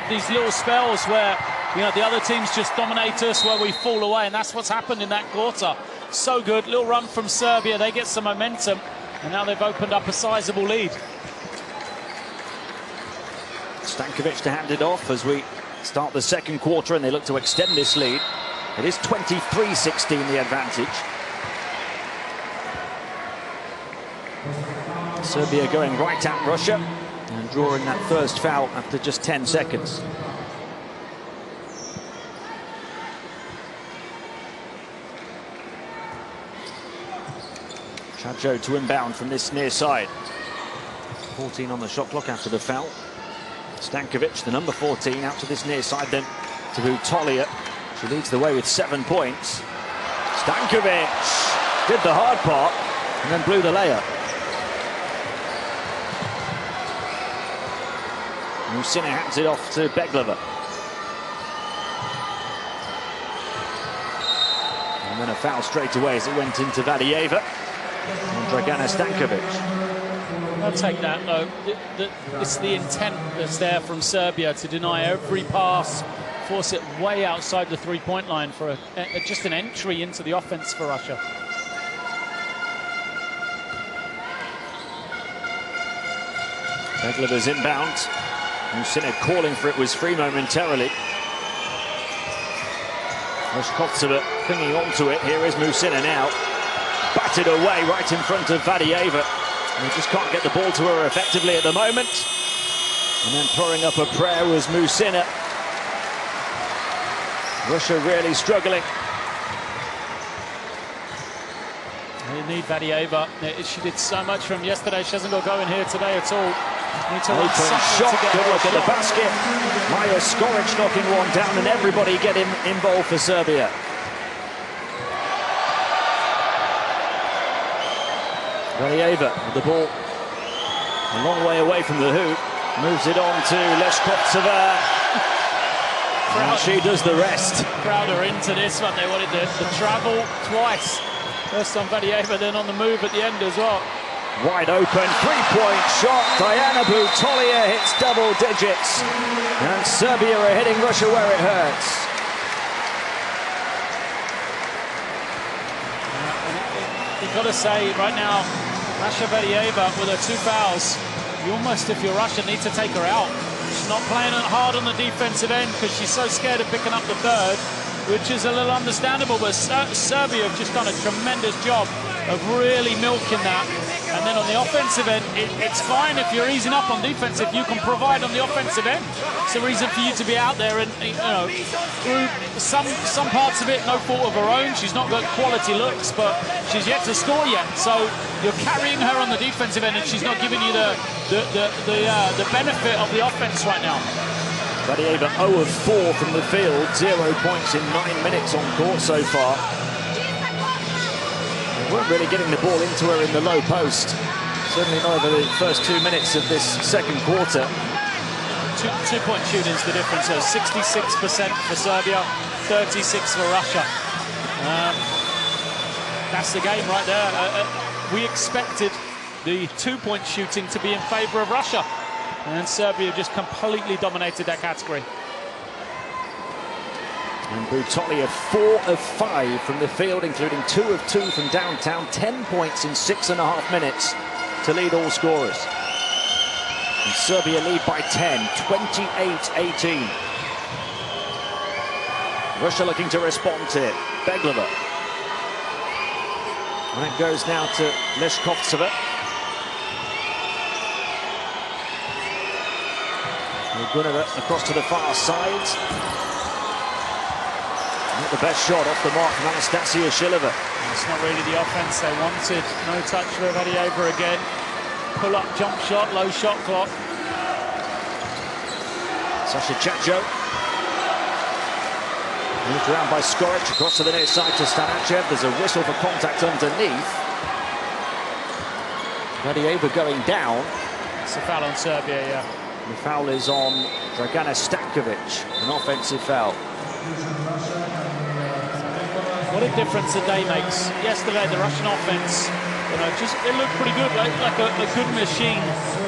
these little spells where, you know, the other teams just dominate us, where we fall away, and that's what's happened in that quarter. So good, little run from Serbia, they get some momentum, and now they've opened up a sizable lead. Stankovic to hand it off as we start the second quarter, and they look to extend this lead. It is 23-16 the advantage. Serbia going right at Russia and drawing that first foul after just 10 seconds. Chacho to inbound from this near side. 14 on the shot clock after the foul. Stankovic, the number 14, out to this near side, then to Butolia. She leads the way with 7 points. Stankovic did the hard part and then blew the layup. Musina hands it off to Beglova. And then a foul straight away as it went into Vadieva and Dragana Stankovic. I'll take that, though. It's the intent that's there from Serbia to deny every pass, force it way outside the three-point line for just an entry into the offense for Russia. Beglova's inbound. Musina calling for it was free momentarily. Moshkovtseva clinging onto it. Here is Musina now. Batted away right in front of Vadieva. And he just can't get the ball to her effectively at the moment. And then throwing up a prayer was Musina. Russia really struggling. They need Vadieva. She did so much from yesterday. She hasn't got going here today at all. Need to open shot. Good look at the basket. Maja Skoric knocking one down, and everybody getting involved for Serbia. Vadieva with the ball a long way away from the hoop. Moves it on to Leshkovtseva. And she does the rest. Crowd are into this one. They wanted the travel twice. First on Vadieva, then on the move at the end as well. Wide open, three-point shot. Diana Butolia hits double digits. And Serbia are hitting Russia where it hurts. You've got to say right now, Rasha Vadieva with her 2 fouls, you almost, if you're Russia, need to take her out. She's not playing it hard on the defensive end because she's so scared of picking up the third, which is a little understandable, but Serbia have just done a tremendous job of really milking that. And then on the offensive end, it's fine if you're easing up on defense, if you can provide on the offensive end. It's a reason for you to be out there, and you know, through some parts of it, no fault of her own. She's not got quality looks, but she's yet to score yet. So you're carrying her on the defensive end, and she's not giving you the benefit of the offense right now. Vadieva 0 of 4 from the field, 0 points in 9 minutes on court so far. They weren't really getting the ball into her in the low post. Certainly not over the first 2 minutes of this second quarter. Two-point shooting's the difference. So 66% for Serbia, 36% for Russia. That's the game right there. We expected the 2-point shooting to be in favour of Russia. And Serbia just completely dominated that category. And Butolia 4 of 5 from the field, including 2 of 2 from downtown. 10 points in 6.5 minutes to lead all scorers. And Serbia lead by 10, 28-18. Russia looking to respond to it. Beglova. And that goes now to Leshkovtseva. Gunova across to the far side. Not the best shot off the mark from Anastasia Shilova. It's not really the offense they wanted. No touch for Vadieva again. Pull up jump shot, low shot clock. Sasha Chacho. Moved around by Skoric across to the near side to Stanachev. There's a whistle for contact underneath. Vadieva going down. It's a foul on Serbia, yeah. The foul is on Dragana Stankovic, an offensive foul. What a difference a day makes. Yesterday, the Russian offense, you know, it looked pretty good, like a good machine,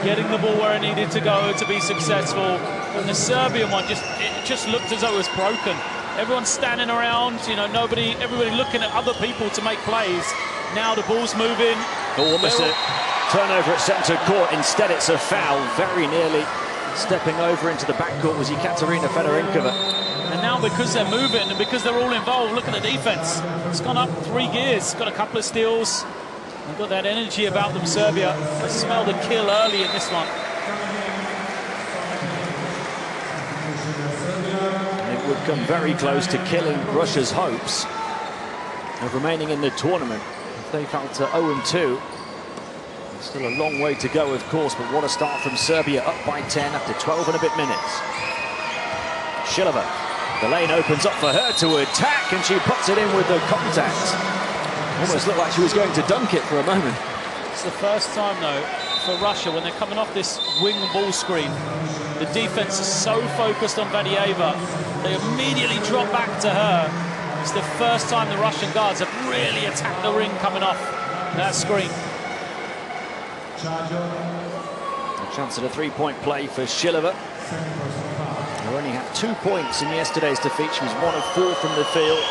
getting the ball where it needed to go to be successful. And the Serbian one it just looked as though it was broken. Everyone's standing around, you know, everybody looking at other people to make plays. Now the ball's moving. Almost a turnover at centre court. Instead, it's a foul. Very nearly stepping over into the backcourt was Ekaterina Fedorinkova. And now because they're moving and because they're all involved, look at the defense. It's gone up 3 gears. Got a couple of steals. They've got that energy about them, Serbia. I smell the kill early in this one. It would come very close to killing Russia's hopes of remaining in the tournament if they fell to 0-2. Still a long way to go, of course, but what a start from Serbia, up by 10 after 12 and a bit minutes. Shilova, the lane opens up for her to attack, and she puts it in with the contact. Almost looked like she was going to dunk it for a moment. It's the first time, though, for Russia, when they're coming off this wing ball screen, the defense is so focused on Vadieva, they immediately drop back to her. It's the first time the Russian guards have really attacked the ring coming off that screen. A chance at a three-point play for Shilova, who only had 2 points in yesterday's defeat. She was 1 of 4 from the field.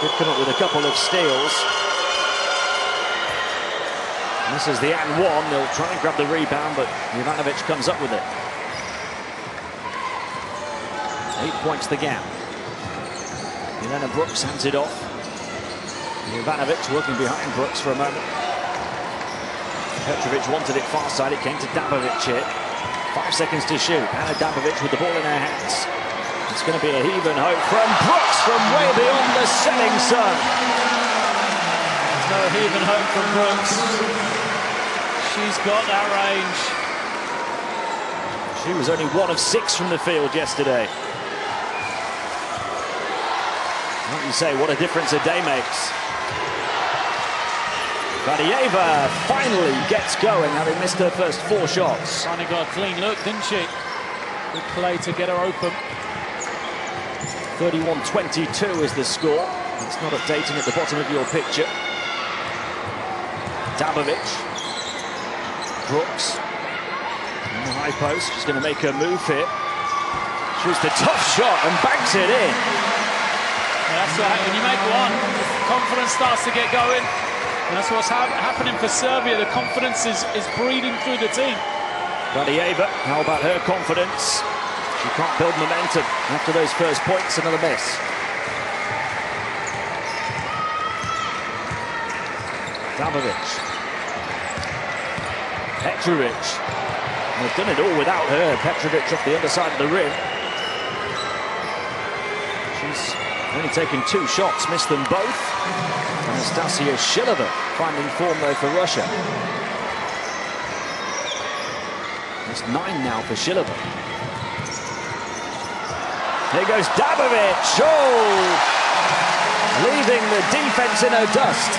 Did come up with a couple of steals. And this is the and one. They'll try and grab the rebound, but Ivanovic comes up with it. 8 points the gap. Jelena Brooks hands it off. Ivanovic working behind Brooks for a moment. Petrovic wanted it far side. It came to Dabovic here. 5 seconds to shoot. Anna Dabovic with the ball in her hands. It's going to be a heave and hope from Brooks from way beyond the setting sun. There's no heave and hope from Brooks. She's got that range. She was only 1 of 6 from the field yesterday. What do you say? What a difference a day makes. Vadieva finally gets going, having missed her first 4 shots. Finally got a clean look, didn't she? Good play to get her open. 31-22 is the score. It's not updating at the bottom of your picture. Dabovic. Brooks. In the high post. She's going to make her move here. Shoots the tough shot and banks it in. Yeah, that's what happens when you make one. Confidence starts to get going. And that's what's happening for Serbia. The confidence is breathing through the team. Vadieva, how about her confidence? She can't build momentum after those first points. Another miss. Dabovic. Petrovic. They've done it all without her. Petrovic off the underside of the rim. She's only taken 2 shots, missed them both. Anastasia Shilova finding form though for Russia. It's 9 now for Shilova. Here goes Dabovic. Oh! Leaving the defense in her dust.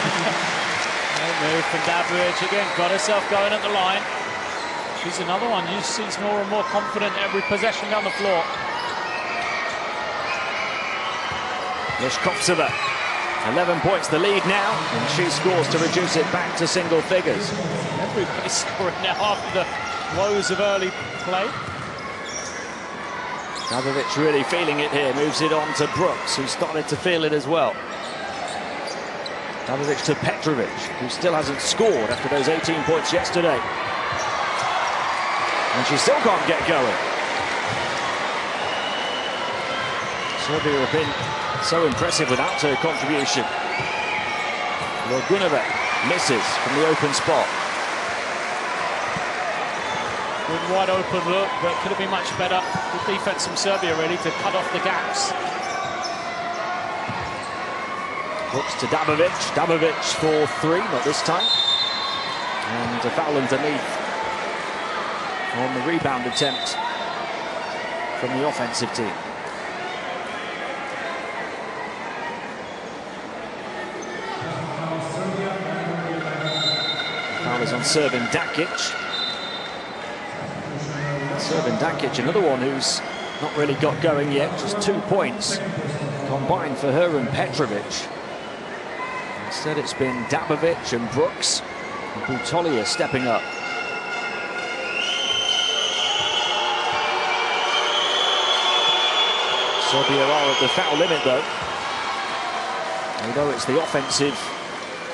No move from Dabovic again. Got herself going at the line. She's another one. You see she's more and more confident every possession down the floor. Leshkovtseva, 11 points the lead now, and she scores to reduce it back to single figures. Everybody's scoring now after the woes of early play. Dabovic really feeling it here, moves it on to Brooks, who started to feel it as well. Dabovic to Petrovic, who still hasn't scored after those 18 points yesterday. And she still can't get going. Serbia have been so impressive without her contribution. Logunova misses from the open spot. Good wide open look, but could have been much better. Good defense from Serbia, really, to cut off the gaps. Brooks to Dabovic. Dabovic for 3, not this time. And a foul underneath on the rebound attempt from the offensive team. Foul is on Srbin Dakic. Srbin Dakic, another one who's not really got going yet, just 2 points combined for her and Petrovic. Instead it's been Dabovic and Brooks and Butolia stepping up. Serbia are at the foul limit, though. Although it's the offensive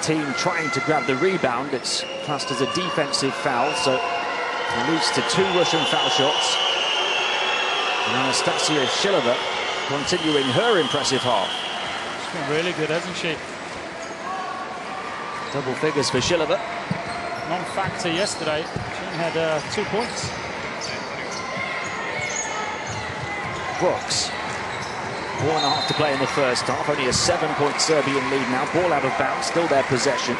team trying to grab the rebound, it's classed as a defensive foul, so it leads to 2 Russian foul shots. And Anastasia Shilova continuing her impressive half. She's been really good, hasn't she? Double figures for Shilova. Non-factor yesterday. She had 2 points. Brooks. 4.5 to play in the first half. Only a 7-point Serbian lead now. Ball out of bounds, still their possession.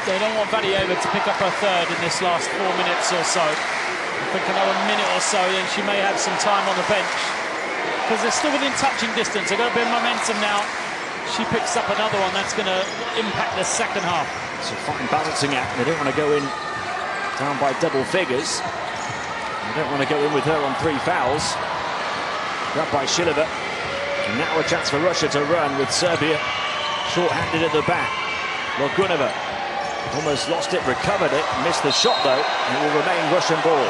They don't want Vadieva to pick up her third in this last 4 minutes or so. I think another minute or so, then she may have some time on the bench. Because they're still within touching distance. They've got a bit of momentum now. She picks up another one, that's going to impact the second half. It's a fine balancing act. They don't want to go in down by double figures. They don't want to go in with her on 3 fouls. Grabbed by Shilova. And now a chance for Russia to run with Serbia short-handed at the back. Logunova almost lost it, recovered it, missed the shot though, and it will remain Russian ball.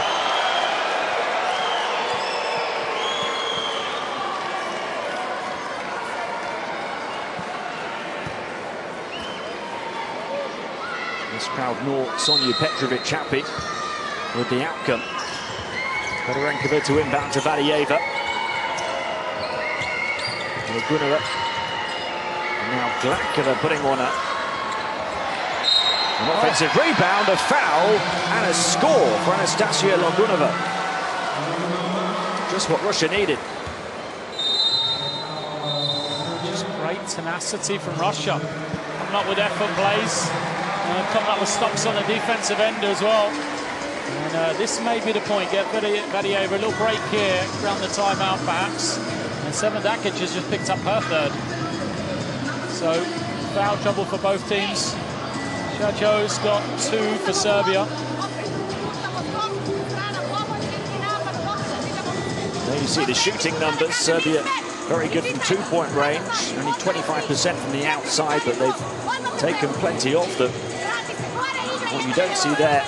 This crowd nor Sonia Petrovic happy with the outcome. Fedorenkova to inbound to Vadieva. Logunova. And now Glakova putting one up. An offensive rebound, a foul, and a score for Anastasia Logunova. Just what Russia needed. Just great tenacity from Russia. Coming up with effort plays. Coming up with stops on the defensive end as well. And this may be the point. Get Vadieva a little break here around the timeout perhaps. And Sevendakic has just picked up her third. So foul trouble for both teams. Chacho's got 2 for Serbia. There you see the shooting numbers. Serbia very good from 2-point range. Only 25% from the outside, but they've taken plenty of them. What you don't see there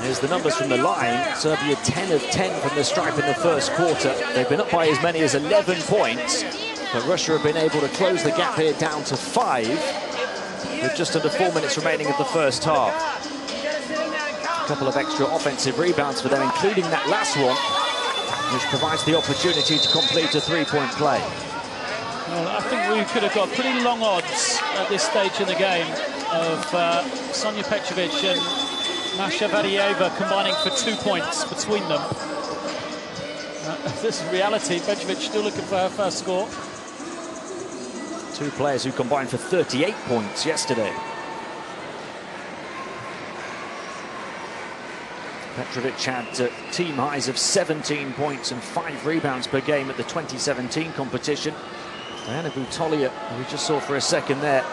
is the numbers from the line. Serbia 10 of 10 from the stripe in the first quarter. They've been up by as many as 11 points, but Russia have been able to close the gap here down to 5 with just under 4 minutes remaining of the first half. A couple of extra offensive rebounds for them, including that last one, which provides the opportunity to complete a 3-point play. Well, I think we could have got pretty long odds at this stage in the game of Sonia Petrovic and Masha Vadieva combining for 2 points between them. This is reality. Petrovic still looking for her first score. 2 players who combined for 38 points yesterday. Petrovic had team highs of 17 points and 5 rebounds per game at the 2017 competition. Diana Butolia, who we just saw for a second there,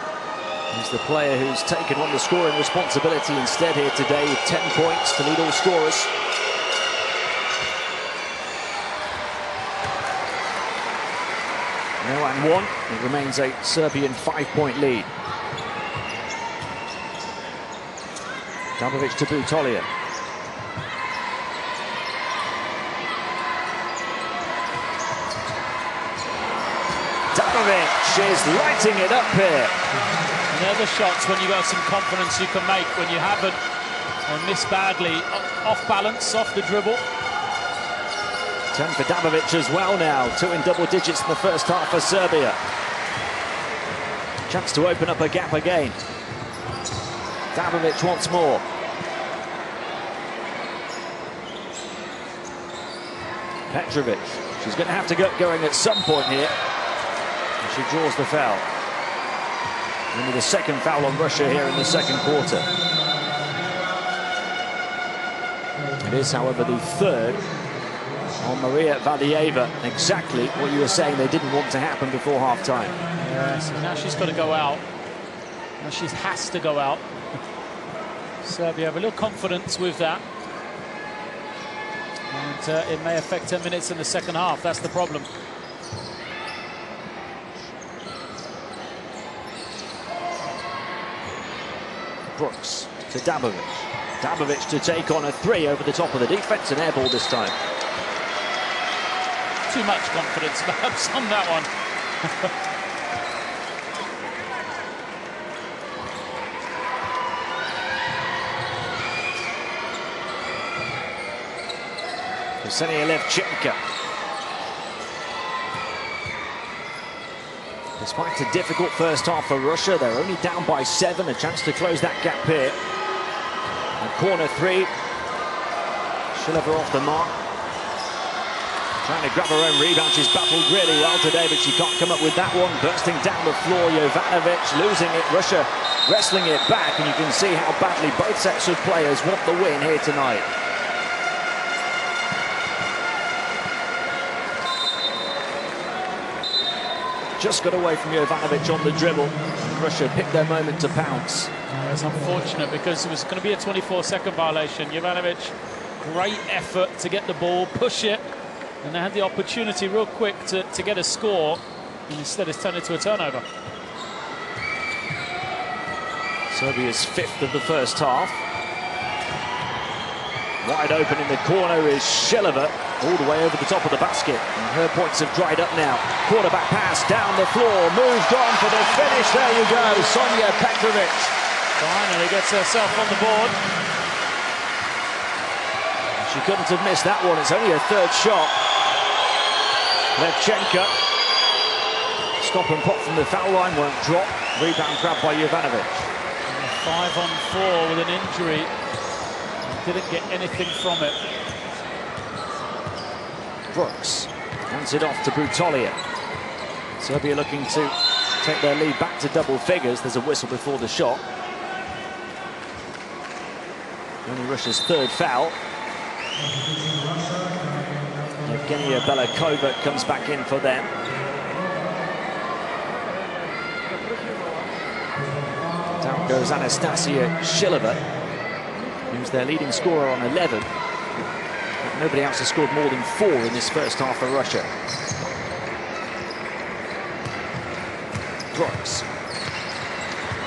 is the player who's taken on the scoring responsibility instead here today with 10 points to lead all scorers. Now and 1, it remains a Serbian 5-point lead. Dabovic to Butolia. Dabovic is lighting it up here. And they're the shots when you got some confidence you can make when you haven't missed badly. Off balance, off the dribble. 10 for Dabovic as well now. 2 in double digits in the first half for Serbia. Chance to open up a gap again. Dabovic once more. Petrovic. She's going to have to get going at some point here. And she draws the foul. Only the second foul on Russia here in the second quarter. It is, however, the third on Maria Vadieva. Exactly what you were saying they didn't want to happen before half-time. Yes, now she's got to go out. Now she has to go out. Serbia have a little confidence with that. And it may affect 10 minutes in the second half. That's the problem. Brooks to Dabovic. Dabovic to take on a 3 over the top of the defense, and air ball this time. too much confidence, perhaps, on that one. Ksenia Levchenko. Despite a difficult first half for Russia, they're only down by 7, a chance to close that gap here. And corner 3, Shilova off the mark. Trying to grab her own rebound, she's battled really well today, but she can't come up with that one. Bursting down the floor, Jovanovic losing it, Russia wrestling it back, and you can see how badly both sets of players want the win here tonight. Just got away from Jovanovic on the dribble. Russia picked their moment to pounce. It's unfortunate because it was going to be a 24-second violation. Jovanovic, great effort to get the ball, push it, and they had the opportunity real quick to get a score, and instead it's turned into a turnover. Serbia's 5th of the first half. Wide open in the corner is Shilova, all the way over the top of the basket. And her points have dried up now. Quarterback pass down the floor, moved on for the finish. There you go, Sonia Petrovic. Finally gets herself on the board. She couldn't have missed that one. It's only her 3rd shot. Levchenko. Stop and pop from the foul line, won't drop. Rebound grabbed by Jovanovic. 5-on-4 with an injury. Didn't get anything from it. Brooks hands it off to Brutolia. Serbia looking to take their lead back to double figures. There's a whistle before the shot. Only Russia's 3rd foul. Evgenia Belakova comes back in for them. Down goes Anastasia Shilova, who's their leading scorer on 11. Nobody else has scored more than 4 in this first half for Russia. Brooks.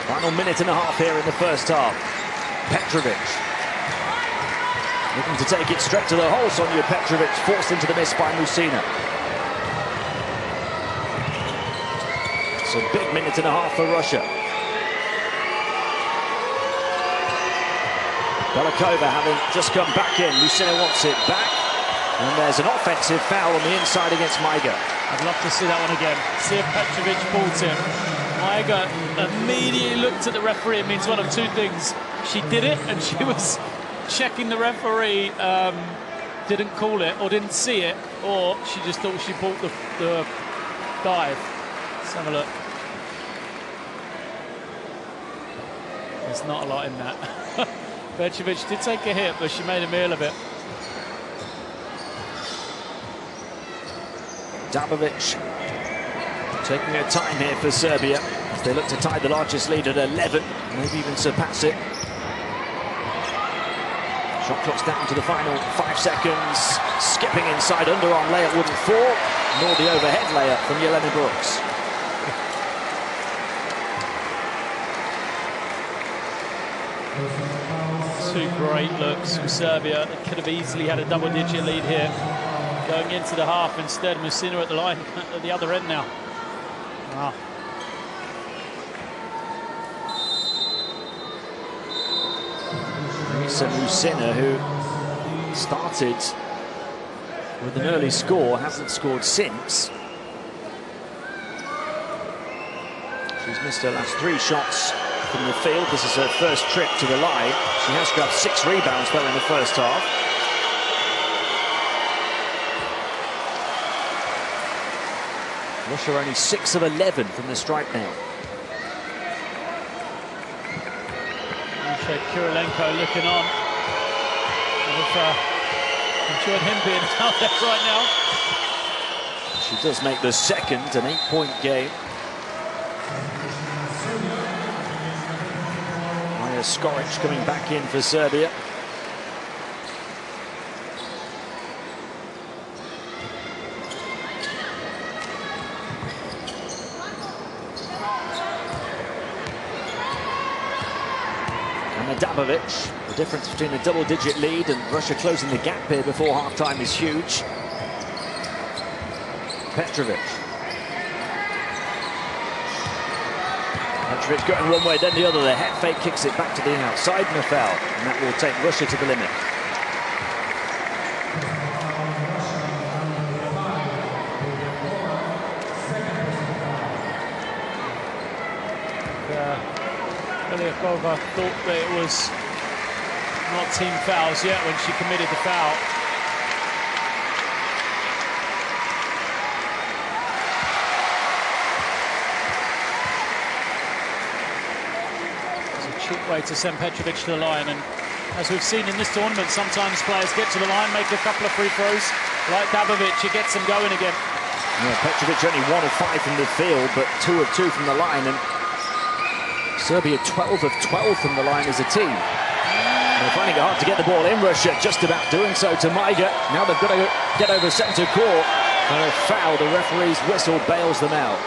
Final minute and a half here in the first half. Petrovic. Looking to take it straight to the hole. Sonia Petrovic forced into the miss by Musina. So big minute and a half for Russia. Belakova having just come back in. Musina wants it back. And there's an offensive foul on the inside against Maiga. I'd love to see that one again. See if Petrovic bought him. Maiga immediately looked at the referee. It means one of 2 things. She did it and she was checking the referee didn't call it or didn't see it, or she just thought she bought the dive. Let's have a look. There's not a lot in that. Petrovic did take a hit, but she made a meal of it. Dabovic taking her time here for Serbia as they look to tie the largest lead at 11, maybe even surpass it. Shot clock's down to the final 5 seconds. Skipping inside, underarm layup wouldn't fall, nor the overhead layup from Jelena Brooks. Two great looks from Serbia. They could have easily had a double-digit lead here going into the half. Instead, Musina at the line at the other end now. Wow. Teresa Musina, who started with an early score, hasn't scored since. She's missed her last 3 shots from the field. This is her first trip to the line. She has grabbed 6 rebounds though in the first half. Russia only 6 of 11 from the stripe now. Kirilenko looking on. I've enjoyed him being out there right now. She does make the second, an 8-point game. Maja Skoric coming back in for Serbia. Dabovic. The difference between a double-digit lead and Russia closing the gap here before half-time is huge. Petrovic. Petrovic going one way, then the other. The head fake kicks it back to the outside and a foul. And that will take Russia to the limit. Eliakova thought that it was not team fouls yet when she committed the foul. It's a cheap way to send Petrovic to the line, and as we've seen in this tournament, sometimes players get to the line, make a couple of free throws. Like Dabovic, it gets them going again. Yeah, Petrovic only 1 of 5 from the field, but 2 of 2 from the line, and Serbia 12 of 12 from the line as a team. They're finding it hard to get the ball in. Russia just about doing so to Maiga. Now they've got to get over centre court. And a foul, the referee's whistle bails them out.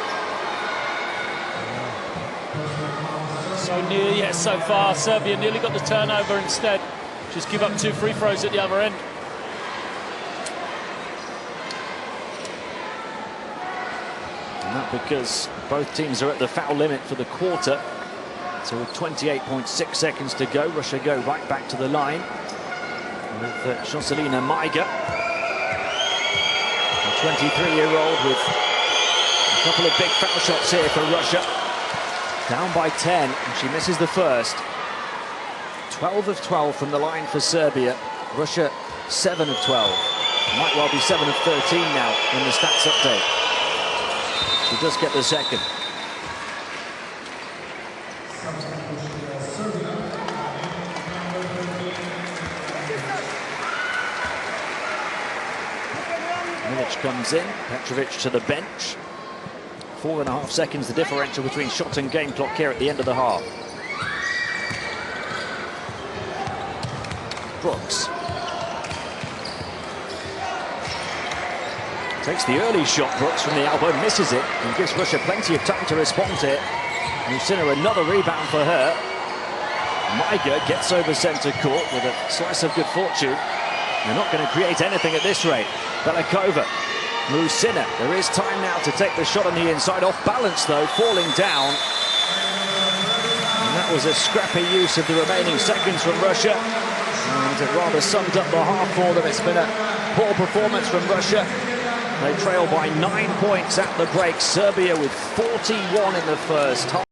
So near, yet so far. Serbia nearly got the turnover instead. Just give up 2 free throws at the other end. And that because both teams are at the foul limit for the quarter. So with 28.6 seconds to go, Russia go right back to the line with Jocelina Maiga, a 23-year-old with a couple of big foul shots here for Russia. Down by 10, and she misses the first. 12 of 12 from the line for Serbia. Russia 7 of 12. Might well be 7 of 13 now in the stats update. She does get the second. Milic comes in, Petrovic to the bench. 4.5 seconds the differential between shot and game clock here at the end of the half. Brooks takes the early shot, Brooks, from the elbow, misses it, and gives Russia plenty of time to respond to it. Lucina, another rebound for her. Maiga gets over centre court with a slice of good fortune. They're not going to create anything at this rate. Belikova, Lucina, there is time now to take the shot on the inside. Off balance though, falling down. And that was a scrappy use of the remaining seconds from Russia. And it rather summed up the half for them. It's been a poor performance from Russia. They trail by 9 points at the break. Serbia with 41 in the first half.